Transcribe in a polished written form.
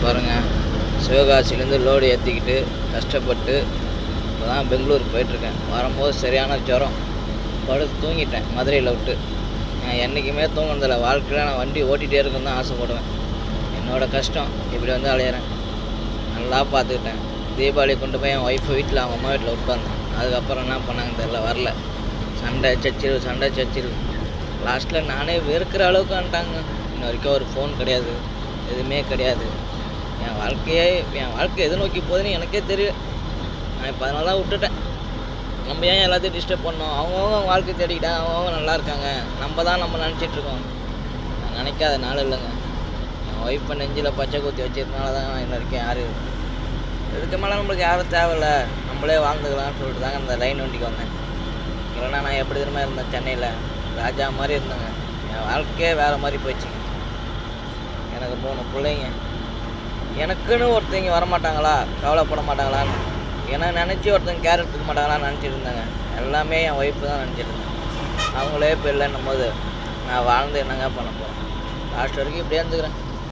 பாருங்கள், சிவகாசிலேருந்து லோடு ஏற்றிக்கிட்டு கஷ்டப்பட்டு இப்போ தான் பெங்களூருக்கு போயிட்டுருக்கேன். வரும்போது சரியான ஜுரம், படுத்து தூங்கிட்டேன் மதுரையில் விட்டு. நான் என்றைக்குமே தூங்கினதில்ல, வாழ்க்கையில் நான் வண்டி ஓட்டிகிட்டே இருக்குன்னு தான் ஆசைப்படுவேன். என்னோடய கஷ்டம் இப்படி வந்து அலையிறேன். நல்லா பார்த்துக்கிட்டேன். தீபாவளி கொண்டு போய் என் ஒய்ஃபு வீட்டில் அவங்க அம்மா வீட்டில் விட்டாந்தேன். அதுக்கப்புறம் என்ன பண்ணாங்க தெரில, வரல. சண்டை சச்சிரு லாஸ்ட்டில் நானே வெறுக்கிற அளவுக்கு வந்துட்டாங்க. இன்ன வரைக்கும் ஒரு ஃபோன் கிடையாது, எதுவுமே கிடையாது. என் வாழ்க்கை எதை நோக்கி போகுதுன்னு எனக்கே தெரியும். நான் இப்போ அதனால தான் விட்டுட்டேன். நம்ம ஏன் எல்லாத்தையும் டிஸ்டர்ப் பண்ணோம்? அவங்கவுங்க வாழ்க்கை தேடிக்கிட்டாங்க, அவங்கவுங்க நல்லா இருக்காங்க. நம்ம தான் நம்ம நினச்சிட்ருக்கோம். நான் நினைக்காத நாள் இல்லைங்க. என் ஒய்ஃபை நெஞ்சில் பச்சை குத்தி வச்சதுனால தான் நான் இன்ன வரைக்கும் யாரும் இதுக்கு மேலே நம்மளுக்கு யாரும் தேவையில்ல, நம்மளே வாழ்ந்துக்கலாம்னு சொல்லிட்டு தாங்க அந்த லைன் வண்டிக்கு வந்தேன். இல்லைன்னா நான் எப்படி திரும்ப இருந்தேன், சென்னையில் ராஜா மாதிரி இருந்தேங்க. என் வாழ்க்கையே வேறு மாதிரி போயிடுச்சு. எனக்கு 3 பிள்ளைங்க. எனக்குன்னு ஒருத்தங்க வரமாட்டாங்களா, கவலைப்பட மாட்டாங்களான்னு ஏன்னா நினச்சி ஒருத்தங்க கேர் எடுத்துக்க மாட்டாங்களான்னு நினச்சிட்டு இருந்தாங்க. எல்லாமே என் ஒய்ஃபு தான் நினச்சிட்டு இருந்தேன். அவங்களே இப்போ இல்லைன்னும் போது நான் வாழ்ந்து என்னங்க பண்ண போகிறேன்? லாஸ்ட் வரைக்கும் இப்படியே இருந்துக்கிறேன்.